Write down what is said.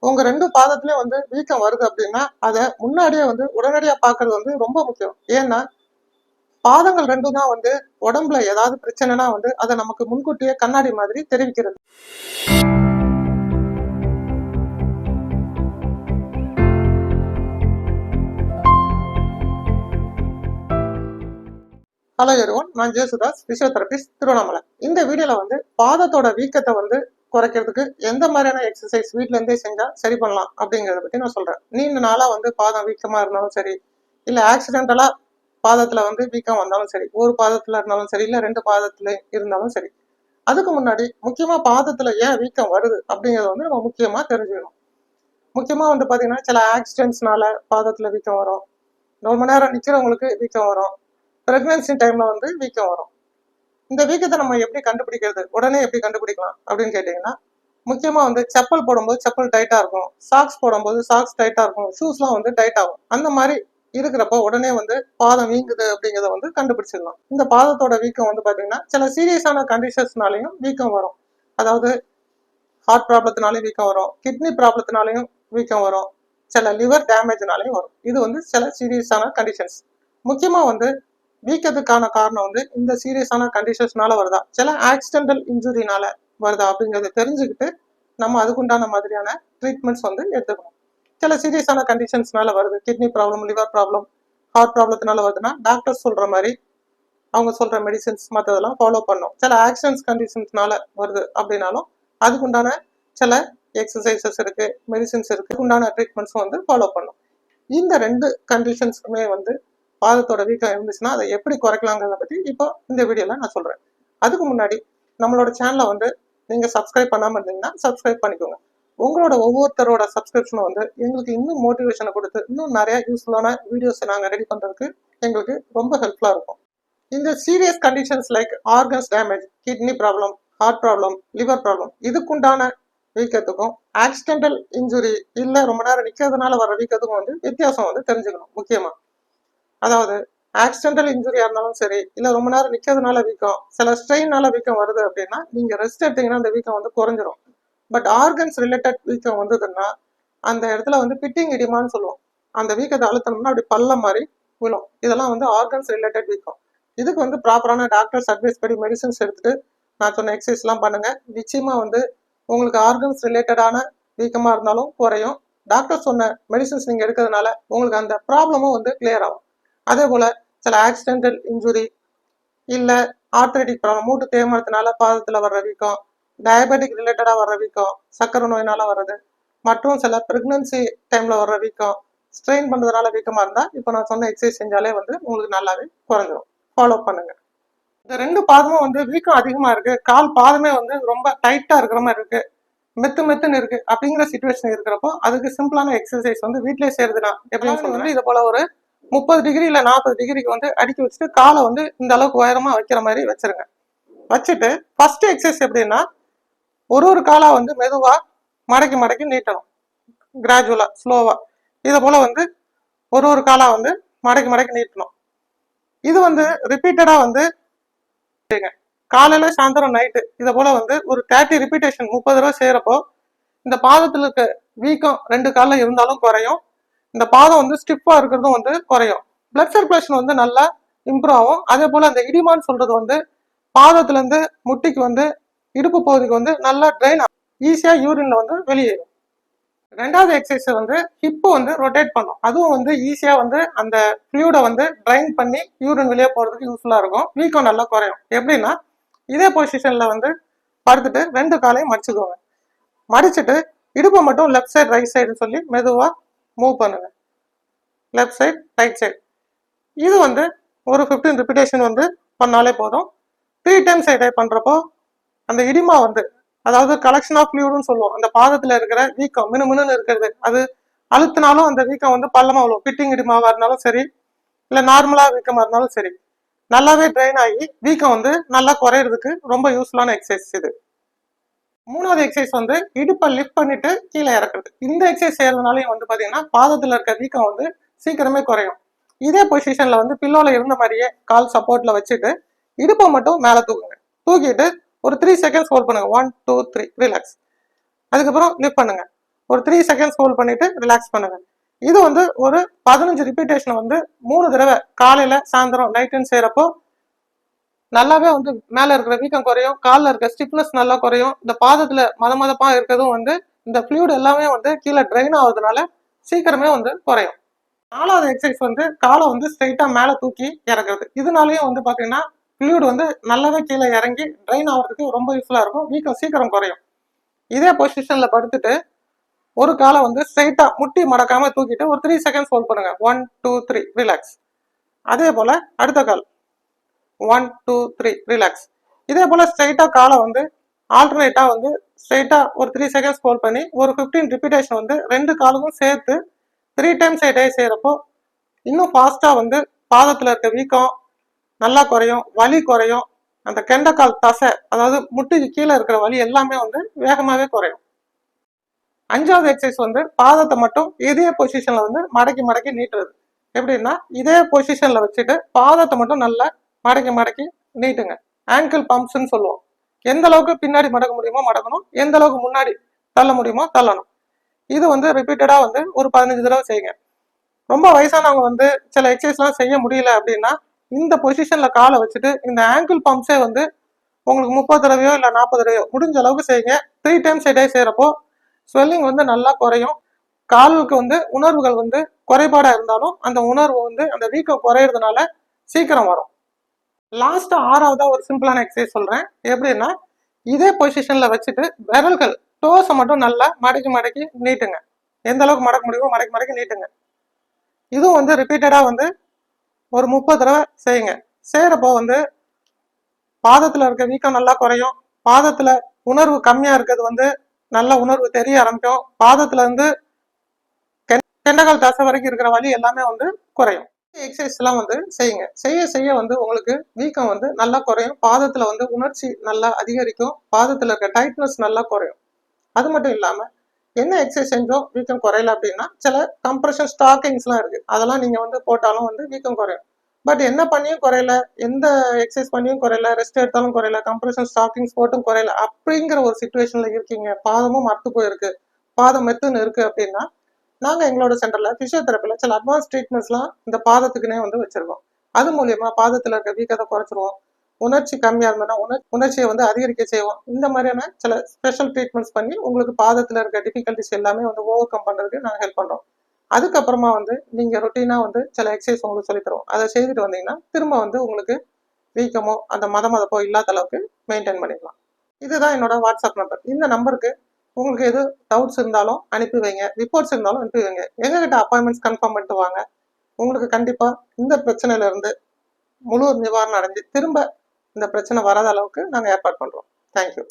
உங்க 2 பாதத்திலயும் வந்து வீக்கம் வருது அப்படின்னா அதை முன்னாடியே வந்து உடனடியா பாக்குறது வந்து ரொம்ப முக்கியம். ஏன்னா பாதங்கள் 2 தான் வந்து உடம்புல ஏதாவது பிரச்சனைனா வந்து அதை நமக்கு முன்கூட்டியே கண்ணாடி மாதிரி தெரிவிக்கிறது. ஹலோ எவ்ரிவன், நான் ஜேசுதாஸ், பிசியோதெரபிஸ்ட், திருவண்ணாமலை. இந்த வீடியோல வந்து பாதத்தோட வீக்கத்தை வந்து குறைக்கிறதுக்கு எந்த மாதிரியான எக்ஸசைஸ் வீட்ல இருந்தே செஞ்சா சரி பண்ணலாம் அப்படிங்கறத பத்தி நான் சொல்றேன். நீண்ட நாளா வந்து பாதம் வீக்கமா இருந்தாலும் சரி, இல்ல ஆக்சிடென்டலா பாதத்துல வந்து வீக்கம் வந்தாலும் சரி, ஒரு பாதத்துல இருந்தாலும் சரி, இல்ல 2 பாதத்துல இருந்தாலும் சரி, அதுக்கு முன்னாடி முக்கியமா பாதத்துல ஏன் வீக்கம் வருது அப்படிங்கறத வந்து நம்ம முக்கியமா தெரிஞ்சுக்கணும். முக்கியமா வந்து பாத்தீங்கன்னா சில ஆக்சிடென்ட்ஸ்னால பாதத்துல வீக்கம் வரும், ரொம்ப நேரம் நிக்கிறவங்களுக்கு வீக்கம் வரும், பிரெக்னன்சி டைம்ல வந்து வீக்கம் வரும். இந்த வீக்கத்தை நம்ம எப்படி கண்டுபிடிக்கிறது, உடனே எப்படி கண்டுபிடிக்கலாம் அப்படின்னு கேட்டீங்கன்னா, முக்கியமா வந்து செப்பல் போடும்போது செப்பல் டைட்டா இருக்கும், சாக்ஸ் போடும்போது சாக்ஸ் டைட்டா இருக்கும், ஷூஸ்லாம் வந்து டைட் ஆகும். அந்த மாதிரி இருக்கிறப்ப உடனே வந்து பாதம் வீங்குது அப்படிங்கிறத வந்து கண்டுபிடிச்சிடலாம். இந்த பாதத்தோட வீக்கம் வந்து பாத்தீங்கன்னா சில சீரியஸான கண்டிஷன்ஸ்னாலையும் வீக்கம் வரும். அதாவது ஹார்ட் ப்ராப்ளத்தினாலையும் வீக்கம் வரும், கிட்னி ப்ராப்ளத்தினாலையும் வீக்கம் வரும், சில லிவர் டேமேஜ்னாலையும் வரும். இது வந்து சில சீரியஸான கண்டிஷன்ஸ். முக்கியமா வந்து வீக்கத்துக்கான காரணம் வந்து இந்த சீரியஸான கண்டிஷன்ஸ்னால வருதா, சில ஆக்சிடென்டல் இன்ஜுரினால வருதா அப்படிங்கறத தெரிஞ்சுக்கிட்டு நம்ம அதுக்குண்டான மாதிரியான ட்ரீட்மெண்ட்ஸ் வந்து எடுத்துக்கணும். சில சீரியஸான கண்டிஷன்ஸ்னால வருது, kidney problem, liver problem, heart ப்ராப்ளத்தினால வருதுன்னா டாக்டர் சொல்ற மாதிரி அவங்க சொல்ற மெடிசின்ஸ் மற்றதெல்லாம் ஃபாலோ பண்ணும். சில ஆக்சிடென்ட்ஸ் கண்டிஷன்ஸ்னால வருது அப்படின்னாலும் அதுக்குண்டான சில எக்ஸசைசஸ் இருக்கு, மெடிசின்ஸ் இருக்கு, உண்டான ட்ரீட்மெண்ட்ஸும் வந்து ஃபாலோ பண்ணும். இந்த 2 கண்டிஷன்ஸ்க்குமே வந்து பாதத்தோட வீக்கம் இருந்துச்சுன்னா அதை எப்படி குறைக்கலாங்கிறத பத்தி இப்போ இந்த வீடியோல நான் சொல்றேன். அதுக்கு முன்னாடி நம்மளோட சேனலை வந்து நீங்க சப்ஸ்கிரைப் பண்ணாம இருந்தீங்கன்னா சப்ஸ்கிரைப் பண்ணிக்கோங்க. உங்களோட ஒவ்வொருத்தரோட சப்ஸ்கிரிப்ஷனும் வந்து எங்களுக்கு இன்னும் மோட்டிவேஷனை கொடுத்து இன்னும் நிறைய யூஸ்ஃபுல்லான வீடியோஸ் நாங்கள் ரெடி பண்றதுக்கு எங்களுக்கு ரொம்ப ஹெல்ப்ஃபுல்லா இருக்கும். இந்த serious conditions like organs damage, kidney problem, heart problem, liver problem, இதுக்குண்டான வீக்கத்துக்கும் ஆக்சிடென்டல் இன்ஜுரி இல்ல ரொம்ப நேரம் நிக்கிறதுனால வர வீக்கத்துக்கும் வந்து வித்தியாசம் வந்து தெரிஞ்சுக்கணும். முக்கியமா அதாவது ஆக்சிடென்டல் இன்ஜுரியா இருந்தாலும் சரி, இல்ல ரொம்ப நேரம் நிக்கிறதுனால வீக்கம், சில ஸ்ட்ரெயின்னால வீக்கம் வருது அப்படின்னா நீங்க ரெஸ்ட் எடுத்தீங்கன்னா அந்த வீக்கம் வந்து குறைஞ்சிரும். பட் ஆர்கன்ஸ் ரிலேட்டட் வீக்கம் வந்ததுன்னா அந்த இடத்துல வந்து பிட்டிங் இடிமான்னு சொல்லுவோம். அந்த வீக்கத்தை அழுத்தணும்னா அப்படி பள்ளம் மாதிரி விழும். இதெல்லாம் வந்து ஆர்கன்ஸ் ரிலேட்டட் வீக்கம். இதுக்கு வந்து ப்ராப்பரான டாக்டர்ஸ் அட்வைஸ் படி மெடிசன்ஸ் எடுத்துட்டு நான் சொன்ன எக்ஸசைஸ் எல்லாம் பண்ணுங்க. நிச்சயமா வந்து உங்களுக்கு ஆர்கன்ஸ் ரிலேட்டடான வீக்கமா இருந்தாலும் குறையும். டாக்டர் சொன்ன மெடிசன்ஸ் நீங்க எடுக்கிறதுனால உங்களுக்கு அந்த ப்ராப்ளமும் வந்து கிளியர் ஆகும். அதே போல சில ஆக்சிடென்டல் இன்ஜுரி இல்ல ஆர்த்ரைட்டிக் ப்ராப்ளம், மூட்டு தேய்மானத்தினால பாதத்துல வர்ற வீக்கம், டயபெட்டிக் ரிலேட்டடா வர்ற வீக்கம், சக்கரை நோயினால வர்றது, மற்றும் சில பிரெக்னன்சி டைம்ல வர்ற வீக்கம், ஸ்ட்ரெயின் பண்றதுனால வீக்கமா இருந்தா இப்போ நான் சொன்ன எக்ஸசைஸ் செஞ்சாலே வந்து உங்களுக்கு நல்லாவே குறைஞ்சிடும். ஃபாலோ பண்ணுங்க. இந்த 2 பாதமும் வந்து வீக்கம் அதிகமா இருக்கு, கால் பாதமே வந்து ரொம்ப டைட்டா இருக்கிற மாதிரி இருக்கு, மெத்துன்னு இருக்கு அப்படிங்கிற சிச்சுவேஷன் இருக்கிறப்போ அதுக்கு சிம்பிளான எக்ஸசைஸ் வந்து வீட்லயே செய்யறதுனா எப்படின்னு சொல்லுங்க. இது போல ஒரு 30 டிகிரி இல்ல 40 டிகிரிக்கு வந்து அடுக்கி வச்சுட்டு காலை வந்து இந்த அளவுக்கு உயரமா வைக்கிற மாதிரி வச்சிருங்க. வச்சுட்டு ஃபர்ஸ்ட் எக்ஸசைஸ் எப்படின்னா ஒரு காலா வந்து மெதுவா மடக்கி நீட்டணும், கிராஜுவலா ஸ்லோவா. இதை போல வந்து ஒரு காலா வந்து மடக்கி நீட்டணும். இது வந்து ரிப்பீட்டடா வந்து காலையில சாயந்தரம் நைட்டு இதை போல வந்து ஒரு 30 ரிப்பீட்டேஷன் 30 தடவை செய்யறப்போ இந்த பாதத்துல இருக்க வீக்கம் 2 காலில் இருந்தாலும் குறையும், இந்த பாதம் வந்து ஸ்டிஃபா இருக்கிறதும் வந்து குறையும், பிளட் சர்க்குலேஷன் வந்து நல்லா இம்ப்ரூவ் ஆகும். அதே போல அந்த இடிமான்னு சொல்றது வந்து பாதத்துல இருந்து முட்டிக்கு வந்து இடுப்பு பகுதிக்கு வந்து நல்லா ட்ரெயின் ஆகும், ஈஸியா யூரின்ல வந்து வெளியேறும். 2வது எக்ஸசைஸ் வந்து ஹிப் வந்து ரொட்டேட் பண்ணும். அதுவும் வந்து ஈஸியா வந்து அந்த ஃப்ளூயிட வந்து ட்ரைன் பண்ணி யூரின் வெளியே போறதுக்கு யூஸ்ஃபுல்லா இருக்கும், வீக்கம் நல்லா குறையும். எப்படின்னா இதே பொசிஷன்ல வந்து படுத்துட்டு 2 காலையும் மடிச்சுக்கோங்க. மடிச்சுட்டு இடுப்பை மட்டும் லெஃப்ட் சைடு ரைட் சைடுன்னு சொல்லி மெதுவா மூவ் பண்ணுங்க, லெஃப்ட் சைடு ரைட் சைடு. இது வந்து ஒரு 15 ரிப்பீட்டேஷன் வந்து பண்ணாலே போதும். 3 டைம்ஸ் இதே பண்றப்போ அந்த இடிமா வந்து, அதாவது கலெக்ஷன் ஆஃப் ஃப்ளூயிட்னு சொல்லுவோம், அந்த பாதத்துல இருக்கிற வீக்கம் மினுமினுன்னு இருக்கிறது அது அழுத்தினாலும் அந்த வீக்கம் வந்து பள்ளமா விழும். பிட்டிங் இடிமாவா இருந்தாலும் சரி, இல்ல நார்மலா வீக்கமா இருந்தாலும் சரி, நல்லாவே ட்ரெயின் ஆகி வீக்கம் வந்து நல்லா குறையிறதுக்கு ரொம்ப யூஸ்ஃபுல்லான எக்ஸசைஸ் இது. 3வது எக்ஸசைஸ் வந்து இடுப்பை லிஃப்ட் பண்ணிட்டு கீழே இறக்குறது. இந்த எக்ஸசைஸ் செய்யறதுனாலையும் வந்து பாத்தீங்கன்னா பாதத்துல இருக்க வீக்கம் வந்து சீக்கிரமே குறையும். இதே பொசிஷன்ல வந்து பில்லோல இருந்த மாதிரியே கால் சப்போர்ட்ல வச்சுட்டு இடுப்பை மட்டும் மேல தூக்குங்க. தூக்கிட்டு ஒரு 3 செகண்ட்ஸ் ஹோல்ட் பண்ணுங்க. 1 2 3 ரிலாக்ஸ். அதுக்கப்புறம் லிஃப்ட் பண்ணுங்க. ஒரு 3 செகண்ட்ஸ் ஹோல்ட் பண்ணிட்டு ரிலாக்ஸ் பண்ணுங்க. இது வந்து ஒரு 15 ரிப்பீட்டேஷன் வந்து 3 தடவை காலையில சாயந்தரம் நைட்டுன்னு செய்யறப்போ நல்லாவே வந்து மேல இருக்கிற வீக்கம் குறையும், காலில் இருக்க ஸ்டிப்னஸ் நல்லா குறையும், இந்த பாதத்துல மதமதப்பா இருக்கிறதும் வந்து இந்த ஃப்ளூயிட் எல்லாமே வந்து கீழே ட்ரைன் ஆகுறதுனால சீக்கிரமே வந்து குறையும். 4வது எக்ஸசைஸ் வந்து காலை வந்து ஸ்ட்ரைட்டா மேல தூக்கி இறக்குறது. இதனாலயும் வந்து பாத்தீங்கன்னா ஃப்ளூயிட் வந்து நல்லாவே கீழே இறங்கி ட்ரைன் ஆகிறதுக்கு ரொம்ப யூஸ்ஃபுல்லா இருக்கும், வீக்கம் சீக்கிரம் குறையும். இதே பொசிஷன்ல படுத்துட்டு ஒரு காலை வந்து ஸ்ட்ரைட்டா முட்டி மடக்காம தூக்கிட்டு ஒரு 3 செகண்ட்ஸ் ஹோல்ட் பண்ணுங்க. 1 2 3 ரிலாக்ஸ். அதே போல அடுத்த கால் 1 2 3 ரிலாக்ஸ். இதே போல ஸ்ட்ரைட்டா காலை வந்து ஆல்டர்னேட்டா வந்து ஸ்ட்ரைட்டா ஒரு 3 செகண்ட்ஸ் ஹோல்ட் பண்ணி ஒரு 15 ரிப்பீட்டேஷன் வந்து 2 காலுக்கும் சேர்த்து 3 டைம்ஸ் a day செய்யறப்போ இன்னும் ஃபாஸ்டா வந்து பாதத்துல இருக்க வீக்கம் நல்லா குறையும், வலி குறையும், அந்த கெண்டைக்கால் தசை அதாவது முட்டிக்கு கீழே இருக்கிற வலி எல்லாமே வந்து வேகமாவே குறையும். 5வது எக்ஸசைஸ் வந்து பாதத்தை மட்டும் இதே பொசிஷன்ல வந்து மடக்கி மடக்கி நீட்டுறது. எப்படின்னா இதே பொசிஷன்ல வச்சுட்டு பாதத்தை மட்டும் நல்லா மடக்கி மடக்கி நீட்டுங்க. ஆங்கிள் பம்ப்ஸ்ன்னு சொல்லுவோம். எந்த அளவுக்கு பின்னாடி மடக்க முடியுமோ மடக்கணும், எந்த அளவுக்கு முன்னாடி தள்ள முடியுமோ தள்ளணும். இது வந்து ரிப்பீட்டடா வந்து ஒரு 15 தடவை செய்யுங்க. ரொம்ப வயசானவங்க வந்து சில எக்ஸசைஸ்லாம் செய்ய முடியல அப்படின்னா இந்த பொசிஷன்ல காலை வச்சுட்டு இந்த ஆங்கிள் பம்ப்ஸே வந்து உங்களுக்கு 30 தடவையோ இல்லை 40 தடவையோ முடிஞ்ச அளவுக்கு செய்யுங்க. 3 டைம்ஸ் a day செய்யறப்போ ஸ்வெல்லிங் வந்து நல்லா குறையும். காலுக்கு வந்து உணர்வுகள் வந்து குறைபாடா இருந்தாலும் அந்த உணர்வு வந்து அந்த வீக்கம் குறையிறதுனால சீக்கிரம் வரும். லாஸ்டா 6வதா ஒரு சிம்பிளான எக்ஸசைஸ் சொல்றேன். எப்படின்னா இதே பொசிஷன்ல வச்சுட்டு விரல்கள் டோஸை மட்டும் நல்லா மடக்கி மடக்கி நீட்டுங்க. எந்த அளவுக்கு மடக்க முடியுமோ மடக்கி மடக்கி நீட்டுங்க. இதுவும் வந்து ரிப்பீட்டடா வந்து ஒரு 30 தடவை செய்யுங்க. செய்யறப்போ வந்து பாதத்துல இருக்க வீக்கம் நல்லா குறையும், பாதத்துல உணர்வு கம்மியா இருக்கிறது வந்து நல்ல உணர்வு தெரிய ஆரம்பிக்கும், பாதத்துல இருந்து கெண்டைக்கால் தசை வரைக்கும் இருக்கிற வலி எல்லாமே வந்து குறையும். எக்ஸசைஸ் எல்லாம் வந்து செய்யுங்க. செய்ய செய்ய வந்து உங்களுக்கு வீக்கம் வந்து நல்லா குறையும், பாதத்துல வந்து உணர்ச்சி நல்லா அதிகரிக்கும், பாதத்துல இருக்க டைட்னஸ் நல்லா குறையும். அது மட்டும் இல்லாம என்ன எக்ஸசைஸ் செஞ்சோம் வீக்கம் குறையல அப்படின்னா சில கம்ப்ரெஷன் ஸ்டாக்கிங்ஸ்லாம் இருக்கு, அதெல்லாம் நீங்க வந்து போட்டாலும் வந்து வீக்கம் குறையும். பட் என்ன பண்ணியும் குறையல, எந்த எக்ஸசைஸ் பண்ணியும் குறையல, ரெஸ்ட் எடுத்தாலும் குறையல, கம்ப்ரெஷன் ஸ்டாக்கிங்ஸ் போட்டும் குறையல அப்படிங்கிற ஒரு சிச்சுவேஷன்ல இருக்கீங்க, பாதமும் மறுத்து போயிருக்கு, பாதம் மெத்துன்னு இருக்கு அப்படின்னா நாங்க எங்களோட சென்டர்ல பிசியோதெரப்பில சில அட்வான்ஸ் ட்ரீட்மெண்ட்ஸ்லாம் இந்த பாதத்துக்குனே வந்து வச்சிருக்கோம். அது மூலியமா பாதத்துல இருக்க வீக்கத்தை குறைச்சிருவோம், உணர்ச்சி கம்மியா இருந்ததுன்னா உணர்ச்சியை வந்து அதிகரிக்க செய்வோம். இந்த மாதிரியான சில ஸ்பெஷல் ட்ரீட்மெண்ட்ஸ் பண்ணி உங்களுக்கு பாதத்துல இருக்க டிஃபிகல்டிஸ் எல்லாமே வந்து ஓவர் கம் பண்றதுக்கு நாங்கள் ஹெல்ப் பண்றோம். அதுக்கப்புறமா வந்து நீங்க ரொட்டீனா வந்து சில எக்ஸசைஸ் உங்களுக்கு சொல்லி தருவோம். அதை செய்துட்டு வந்தீங்கன்னா திரும்ப வந்து உங்களுக்கு வீக்கமோ அந்த மதமதப்போ இல்லாத அளவுக்கு மெயின்டைன் பண்ணிடலாம். இதுதான் என்னோட வாட்ஸ்அப் நம்பர். இந்த நம்பருக்கு உங்களுக்கு எது டவுட்ஸ் இருந்தாலும் அனுப்பி வைங்க, ரிப்போர்ட்ஸ் இருந்தாலும் அனுப்பி வைங்க. எங்ககிட்ட அப்பாயின்மெண்ட்ஸ் கன்ஃபார்ம் பண்ணிட்டு வாங்க. உங்களுக்கு கண்டிப்பா இந்த பிரச்சனையில இருந்து முழு நிவாரணம் அடைஞ்சு திரும்ப இந்த பிரச்சனை வராத அளவுக்கு நாங்கள் ஏற்பாடு பண்றோம். தேங்க்யூ.